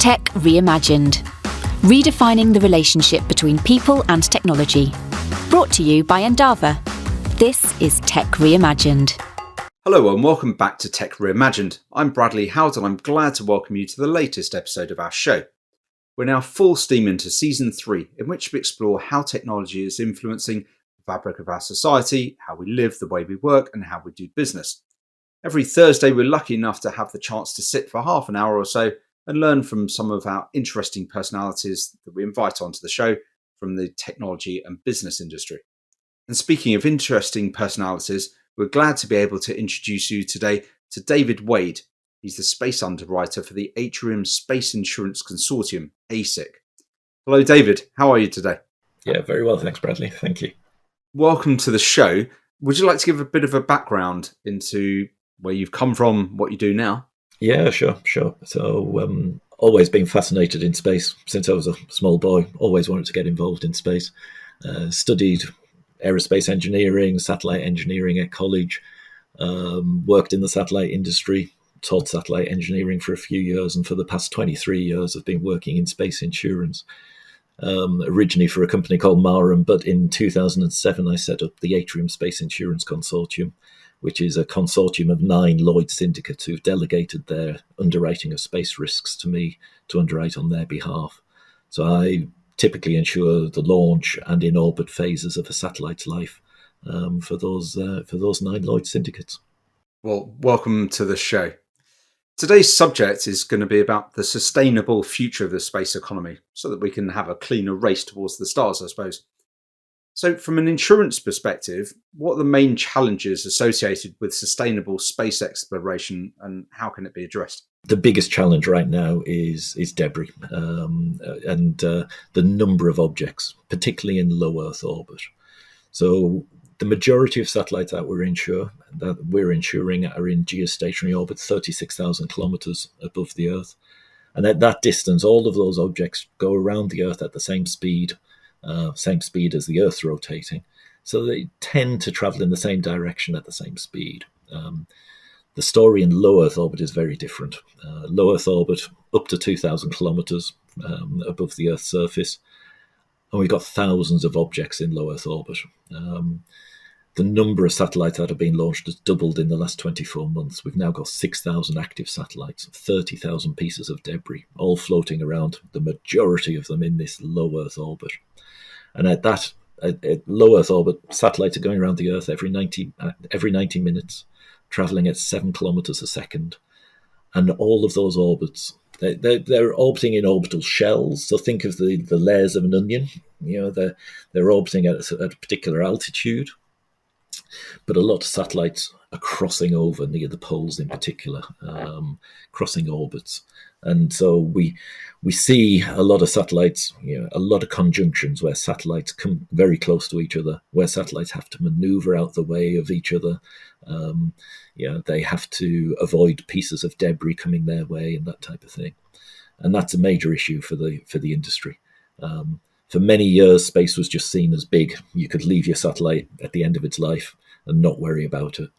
Tech Reimagined, redefining the relationship between people and technology. Brought to you by Endava. This is Tech Reimagined. Hello and welcome back to Tech Reimagined. I'm Bradley Howard and I'm glad to welcome you to the latest episode of our show. We're now full steam into Season 3, in which we explore how technology is influencing the fabric of our society, how we live, the way we work and how we do business. Every Thursday we're lucky enough to have the chance to sit for half an hour or so and learn from some of our interesting personalities that we invite onto the show from the technology and business industry. And speaking of interesting personalities, we're glad to be able to introduce you today to David Wade. He's the space underwriter for the Atrium Space Insurance Consortium, ASIC. Hello, David. How are you today? Yeah, very well. Thanks, Bradley. Thank you. Welcome to the show. Would you like to give a bit of a background into where you've come from, what you do now? Yeah, sure. So, always been fascinated in space since I was a small boy. Always wanted to get involved in space. Studied aerospace engineering, satellite engineering at college. Worked in the satellite industry. Taught satellite engineering for a few years, and for the past 23 years, I've been working in space insurance. Originally for a company called Marum, but in 2007 I set up the Atrium Space Insurance Consortium, which is a consortium of 9 Lloyd's syndicates who've delegated their underwriting of space risks to me to underwrite on their behalf. So I typically insure the launch and in-orbit phases of a satellite's life for those 9 Lloyd's syndicates. Well, welcome to the show. Today's subject is going to be about the sustainable future of the space economy so that we can have a cleaner race towards the stars, I suppose. So from an insurance perspective, what are the main challenges associated with sustainable space exploration and how can it be addressed? The biggest challenge right now is debris and the number of objects, particularly in low Earth orbit. So the majority of satellites that we're insuring are in geostationary orbit, 36,000 kilometers above the Earth. And at that distance, all of those objects go around the Earth at the same speed as the Earth's rotating. So they tend to travel in the same direction at the same speed. The story in low Earth orbit is very different. Low Earth orbit, up to 2,000 kilometers above the Earth's surface. And we've got thousands of objects in low Earth orbit. The number of satellites that have been launched has doubled in the last 24 months. We've now got 6,000 active satellites, 30,000 pieces of debris, all floating around, the majority of them in this low Earth orbit. And at low Earth orbit, satellites are going around the Earth every 90 minutes, traveling at 7 kilometers a second. And all of those orbits, they're orbiting in orbital shells. So think of the layers of an onion. They're orbiting at a particular altitude. But a lot of satellites are crossing over near the poles in particular, crossing orbits. And so we see a lot of satellites, a lot of conjunctions where satellites come very close to each other, where satellites have to maneuver out the way of each other. They have to avoid pieces of debris coming their way and that type of thing. And that's a major issue for the industry. For many years, space was just seen as big. You could leave your satellite at the end of its life and not worry about it.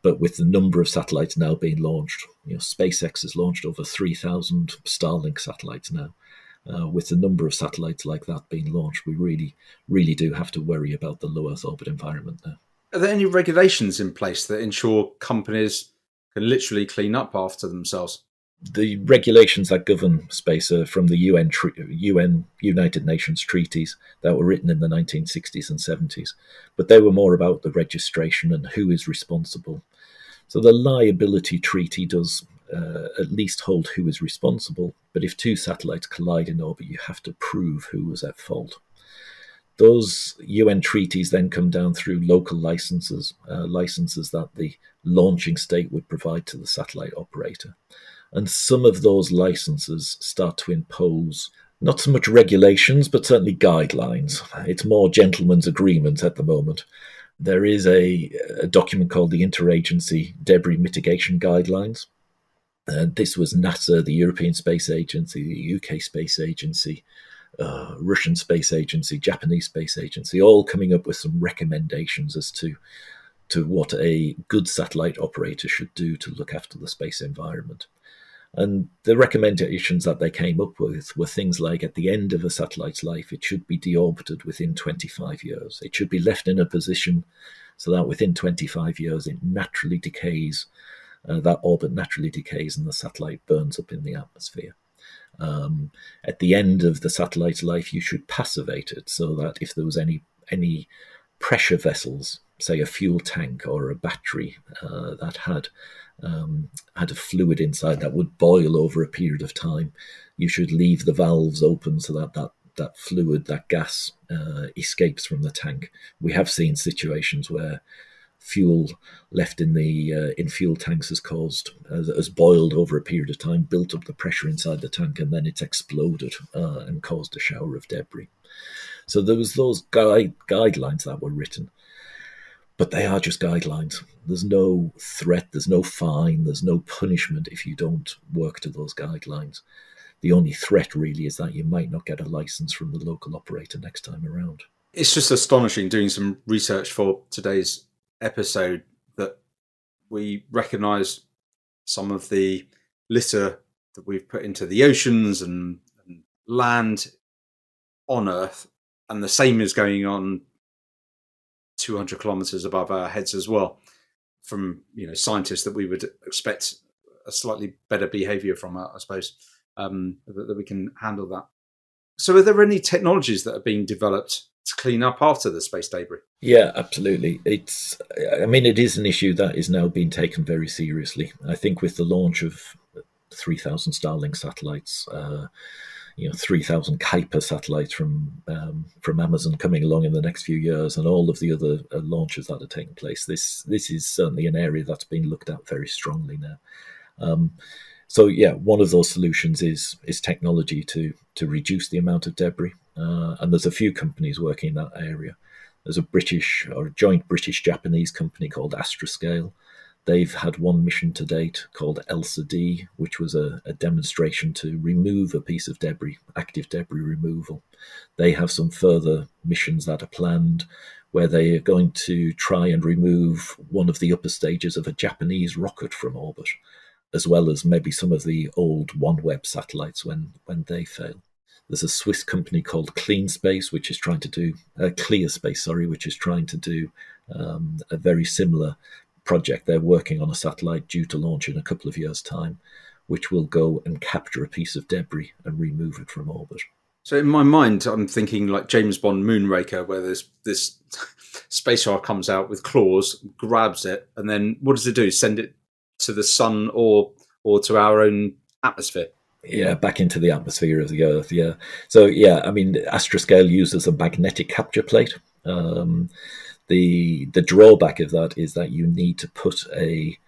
But with the number of satellites now being launched, SpaceX has launched over 3,000 Starlink satellites now. With the number of satellites like that being launched, we really, really do have to worry about the low Earth orbit environment now. Are there any regulations in place that ensure companies can literally clean up after themselves? The regulations that govern space are from the UN United Nations treaties that were written in the 1960s and 70s, but they were more about the registration and who is responsible. So the liability treaty does at least hold who is responsible, but if 2 satellites collide in orbit, you have to prove who was at fault. Those UN treaties then come down through local licenses that the launching state would provide to the satellite operator. And some of those licenses start to impose not so much regulations, but certainly guidelines. It's more gentlemen's agreements at the moment. There is a document called the Interagency Debris Mitigation Guidelines. This was NASA, the European Space Agency, the UK Space Agency, Russian Space Agency, Japanese Space Agency, all coming up with some recommendations as to what a good satellite operator should do to look after the space environment. And the recommendations that they came up with were things like, at the end of a satellite's life, it should be deorbited within 25 years. It should be left in a position so that within 25 years it naturally decays, that orbit naturally decays and the satellite burns up in the atmosphere. At the end of the satellite's life, you should passivate it so that if there was any pressure vessels, say a fuel tank or a battery that had a fluid inside that would boil over a period of time, you should leave the valves open so that fluid, that gas, escapes from the tank. We have seen situations where fuel left in fuel tanks has boiled over a period of time, built up the pressure inside the tank, and then it's exploded and caused a shower of debris. So there was those guidelines that were written, but they are just guidelines. There's no threat, there's no fine, there's no punishment if you don't work to those guidelines. The only threat really is that you might not get a license from the local operator next time around. It's just astonishing doing some research for today's episode that we recognise some of the litter that we've put into the oceans and land on Earth, and the same is going on 200 kilometres above our heads as well, from scientists that we would expect a slightly better behaviour from, I suppose, that we can handle that. So are there any technologies that are being developed to clean up after the space debris? Yeah, absolutely. It is an issue that is now being taken very seriously. I think with the launch of 3,000 Starlink satellites, 3,000 Kuiper satellites from Amazon coming along in the next few years, and all of the other launches that are taking place, this is certainly an area that's been looked at very strongly now. So yeah, one of those solutions is technology to reduce the amount of debris, and there's a few companies working in that area. There's a joint British-Japanese company called Astroscale. They've had one mission to date called ELSA-D, which was a demonstration to remove a piece of debris, active debris removal. They have some further missions that are planned where they are going to try and remove one of the upper stages of a Japanese rocket from orbit, as well as maybe some of the old OneWeb satellites when they fail. There's a Swiss company called ClearSpace, which is trying to do a very similar project. They're working on a satellite due to launch in a couple of years' time, which will go and capture a piece of debris and remove it from orbit. So in my mind, I'm thinking like James Bond Moonraker, where there's this space shark comes out with claws, grabs it, and then what does it do? Send it to the sun or to our own atmosphere? Yeah, back into the atmosphere of the Earth, yeah. So, yeah, Astroscale uses a magnetic capture plate. The drawback of that is that you need to put a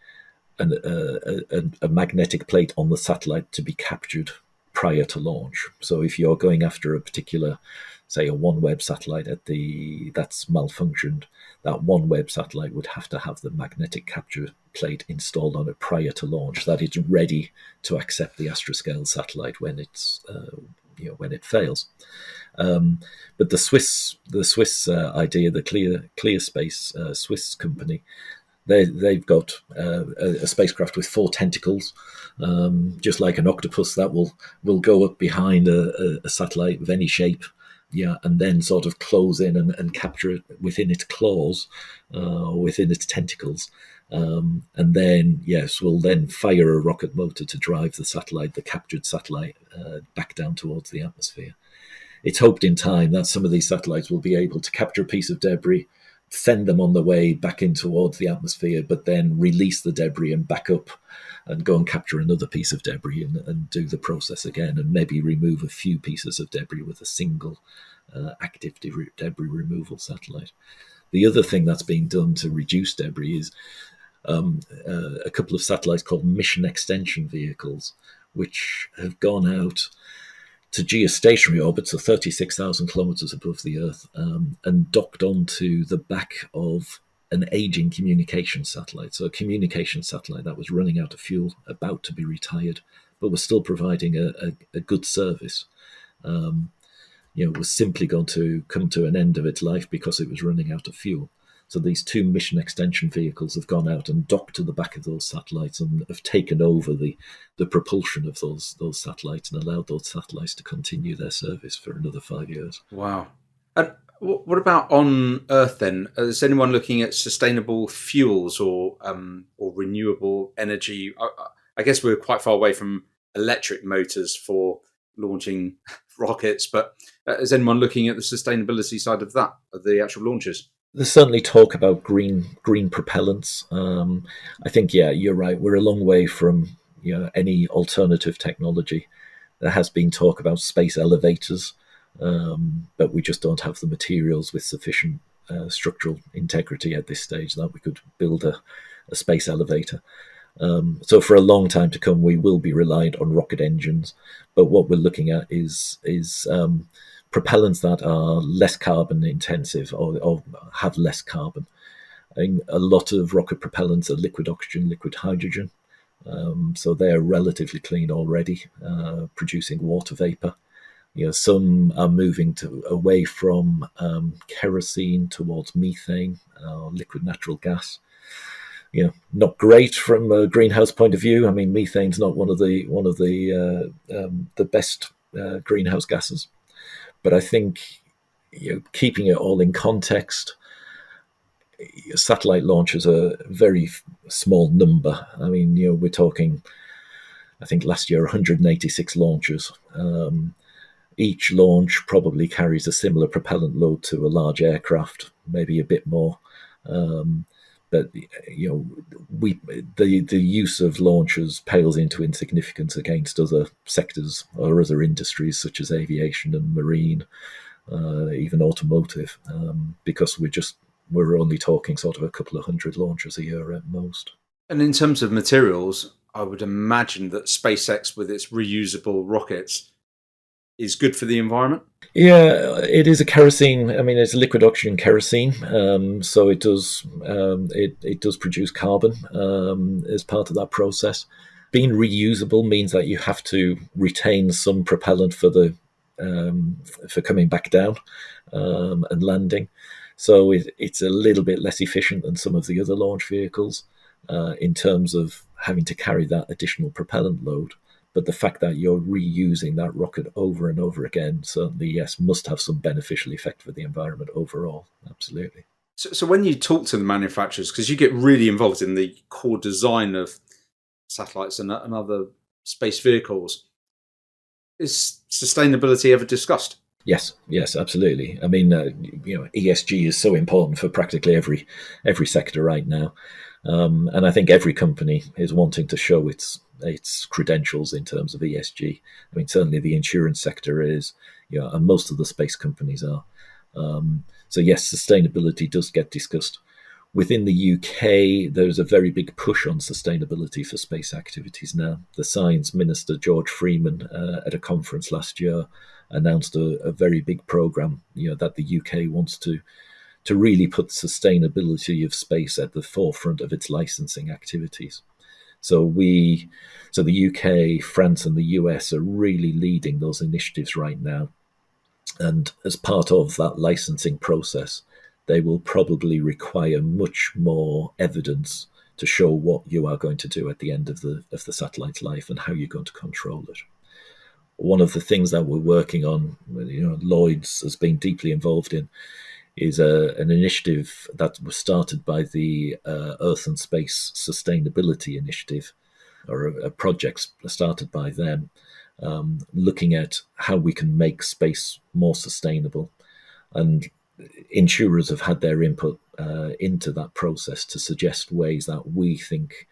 magnetic plate on the satellite to be captured prior to launch. So if you're going after a particular, say, a OneWeb satellite that's malfunctioned, that OneWeb satellite would have to have the magnetic capture plate installed on it prior to launch, that it's ready to accept the Astroscale satellite when when it fails. But the Swiss idea, the ClearSpace Swiss company, they've got a spacecraft with 4 tentacles, just like an octopus that will go up behind a satellite of any shape. Yeah, and then sort of close in and capture it within its claws, or within its tentacles. And then, yes, we'll then fire a rocket motor to drive the captured satellite, back down towards the atmosphere. It's hoped in time that some of these satellites will be able to capture a piece of debris, send them on the way back in towards the atmosphere, but then release the debris and back up and go and capture another piece of debris and do the process again, and maybe remove a few pieces of debris with a single active debris removal satellite. The other thing that's being done to reduce debris is a couple of satellites called mission extension vehicles, which have gone out to geostationary orbit, so 36,000 kilometers above the Earth, and docked onto the back of an aging communication satellite. So a communication satellite that was running out of fuel, about to be retired, but was still providing a good service. Was simply going to come to an end of its life because it was running out of fuel. So these 2 mission extension vehicles have gone out and docked to the back of those satellites and have taken over the propulsion of those satellites and allowed those satellites to continue their service for another 5 years. Wow. And what about on Earth then? Is anyone looking at sustainable fuels or renewable energy? I guess we're quite far away from electric motors for launching rockets, but is anyone looking at the sustainability side of that, of the actual launches? There's certainly talk about green propellants. I think, yeah, you're right. We're a long way from any alternative technology. There has been talk about space elevators, but we just don't have the materials with sufficient structural integrity at this stage that we could build a space elevator. So for a long time to come, we will be reliant on rocket engines. But what we're looking at is propellants that are less carbon intensive or have less carbon. A lot of rocket propellants are liquid oxygen, liquid hydrogen. So they're relatively clean already, producing water vapor. Some are moving away from kerosene towards methane, liquid natural gas. Not great from a greenhouse point of view. I mean, methane's not one of the best greenhouse gases. But I think keeping it all in context, satellite launches are a very small number. I mean, we're talking, I think last year, 186 launches. Each launch probably carries a similar propellant load to a large aircraft, maybe a bit more. But the use of launchers pales into insignificance against other sectors or other industries such as aviation and marine, even automotive, because we're only talking sort of a couple of hundred launches a year at most. And in terms of materials, I would imagine that SpaceX with its reusable rockets is good for the environment. Yeah, it is a kerosene. I mean, it's liquid oxygen kerosene, so it does produce carbon as part of that process. Being reusable means that you have to retain some propellant for coming back down and landing. So it's a little bit less efficient than some of the other launch vehicles in terms of having to carry that additional propellant load. But the fact that you're reusing that rocket over and over again, certainly, yes, must have some beneficial effect for the environment overall. Absolutely. So when you talk to the manufacturers, because you get really involved in the core design of satellites and other space vehicles, is sustainability ever discussed? Yes, absolutely. I mean, ESG is so important for practically every sector right now, and I think every company is wanting to show its credentials in terms of ESG. I mean, certainly the insurance sector is, and most of the space companies are. So yes, sustainability does get discussed. Within the UK, there's a very big push on sustainability for space activities now. The Science Minister, George Freeman, at a conference last year, announced a very big programme, that the UK wants to really put sustainability of space at the forefront of its licensing activities. So the UK, France, and the US are really leading those initiatives right now. And as part of that licensing process, they will probably require much more evidence to show what you are going to do at the end of the satellite's life and how you're going to control it. One of the things that we're working on, Lloyd's has been deeply involved in, is an initiative that was started by the Earth and Space Sustainability Initiative, or a project started by them, looking at how we can make space more sustainable. And insurers have had their input into that process to suggest ways that we think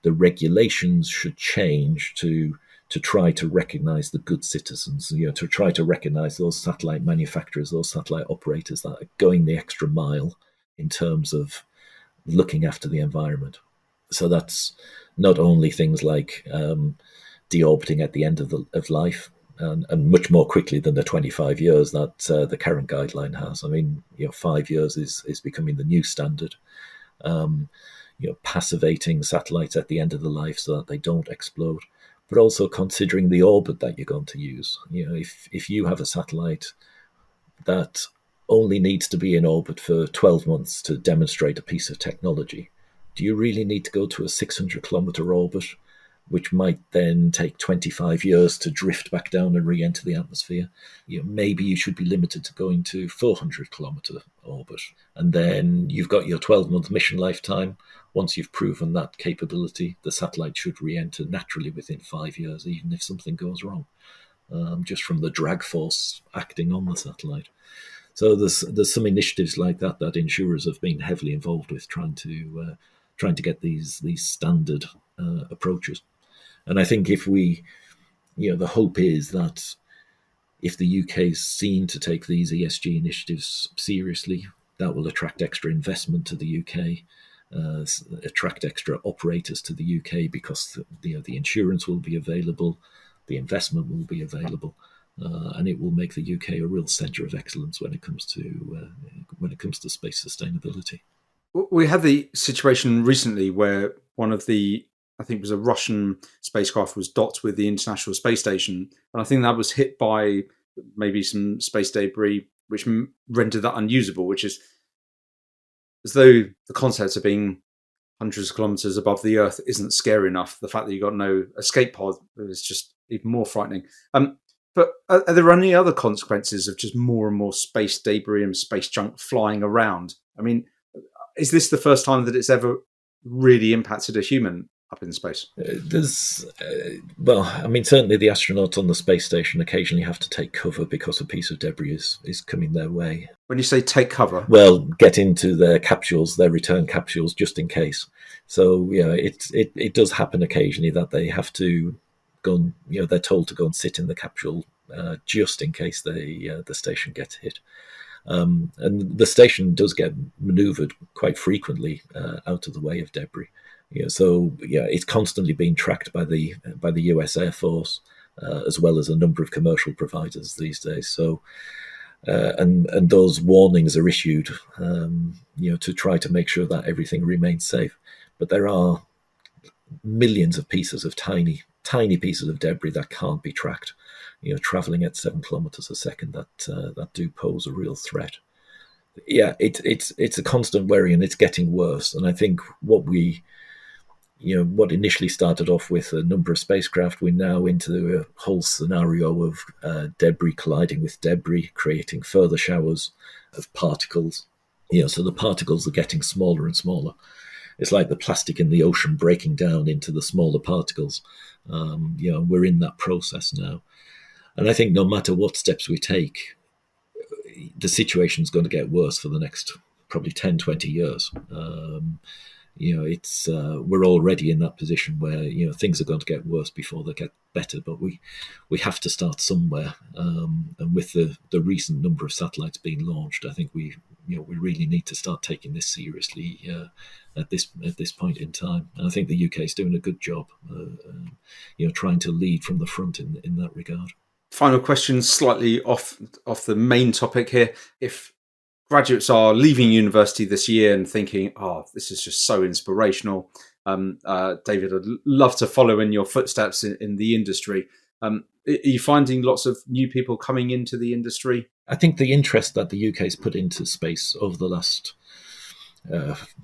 the regulations should change to try to recognise the good citizens, to try to recognise those satellite manufacturers, those satellite operators that are going the extra mile in terms of looking after the environment. So that's not only things like deorbiting at the end of life, and much more quickly than the 25 years that the current guideline has. I mean, 5 years is becoming the new standard. Passivating satellites at the end of the life so that they don't explode, but also considering the orbit that you're going to use. If you have a satellite that only needs to be in orbit for 12 months to demonstrate a piece of technology, do you really need to go to a 600-kilometre orbit, which might then take 25 years to drift back down and re-enter the atmosphere? Maybe you should be limited to going to 400-kilometre orbit. And then you've got your 12-month mission lifetime. Once you've proven that capability, the satellite should re-enter naturally within 5 years, even if something goes wrong, just from the drag force acting on the satellite. So there's some initiatives like that insurers have been heavily involved with, trying to get these standard approaches. And I think if we, the hope is that if the UK is seen to take these ESG initiatives seriously, that will attract extra investment to the UK, attract extra operators to the UK, because the insurance will be available, the investment will be available. And it will make the UK a real centre of excellence when it comes to space sustainability. We had the situation recently where one of the, I think it was a Russian spacecraft, was docked with the International Space Station, and I think that was hit by maybe some space debris, which rendered that unusable. Which is as though the concept of being hundreds of kilometres above the Earth isn't scary enough. The fact that you got no escape pod is just even more frightening. But are there any other consequences of just more and more space debris and space junk flying around? I mean, is this the first time that it's ever really impacted a human up in space? Certainly the astronauts on the space station occasionally have to take cover because a piece of debris is coming their way. When you say take cover? Well, get into their capsules, their return capsules, just in case. So, it does happen occasionally that they have to go and, they're told to go and sit in the capsule just in case the station gets hit. And the station does get manoeuvred quite frequently out of the way of debris. It's constantly being tracked by the US Air Force, as well as a number of commercial providers these days. So, and those warnings are issued, to try to make sure that everything remains safe. But there are millions of pieces of tiny pieces of debris that can't be tracked, traveling at 7 kilometers a second, that do pose a real threat. Yeah, it's a constant worry, and it's getting worse. And I think what initially started off with a number of spacecraft, we're now into a whole scenario of debris colliding with debris, creating further showers of particles. So the particles are getting smaller and smaller. It's like the plastic in the ocean breaking down into the smaller particles. We're in that process now. And I think no matter what steps we take, the situation is going to get worse for the next probably 10, 20 years. We're already in that position where, things are going to get worse before they get better, but we have to start somewhere. And with the recent number of satellites being launched, I think we really need to start taking this seriously at this point in time. And I think the UK is doing a good job, trying to lead from the front in that regard. Final question, slightly off the main topic here. If graduates are leaving university this year and thinking, this is just so inspirational, David, I'd love to follow in your footsteps in the industry. Are you finding lots of new people coming into the industry? I think the interest that the UK has put into space over the last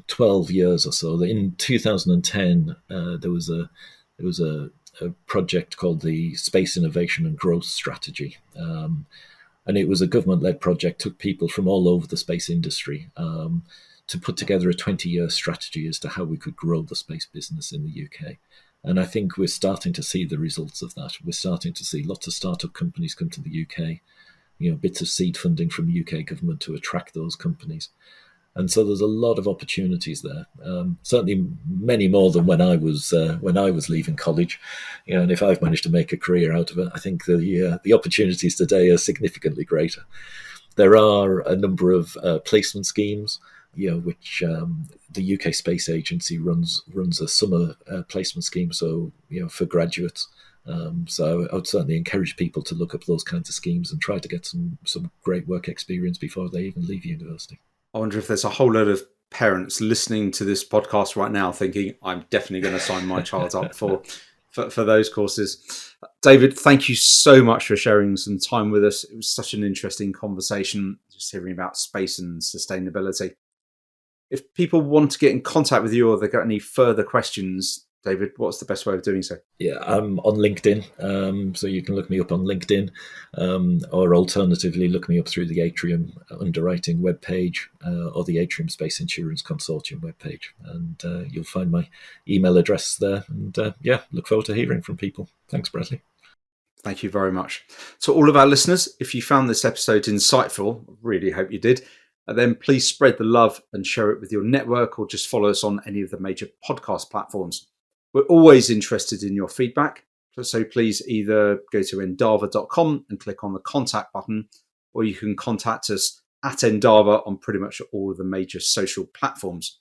12 years or so. In 2010, there was a project called the Space Innovation and Growth Strategy. And it was a government-led project, took people from all over the space industry to put together a 20-year strategy as to how we could grow the space business in the UK. And I think we're starting to see the results of that. We're starting to see lots of startup companies come to the UK, bits of seed funding from the UK government to attract those companies. And so there's a lot of opportunities there. Certainly many more than when I was leaving college. And if I've managed to make a career out of it, I think the opportunities today are significantly greater. There are a number of placement schemes, which the UK Space Agency runs a summer placement scheme. So for graduates. So I would certainly encourage people to look up those kinds of schemes and try to get some great work experience before they even leave university. I wonder if there's a whole load of parents listening to this podcast right now thinking, I'm definitely going to sign my child up for for those courses. David, thank you so much for sharing some time with us. It was such an interesting conversation, just hearing about space and sustainability. If people want to get in contact with you or they've got any further questions, David, what's the best way of doing so? Yeah, I'm on LinkedIn, so you can look me up on LinkedIn, or alternatively, look me up through the Atrium Underwriting webpage or the Atrium Space Insurance Consortium webpage, and you'll find my email address there. And look forward to hearing from people. Thanks, Bradley. Thank you very much. To all of our listeners, if you found this episode insightful, I really hope you did, then please spread the love and share it with your network, or just follow us on any of the major podcast platforms. We're always interested in your feedback, so please either go to endava.com and click on the contact button, or you can contact us at Endava on pretty much all of the major social platforms.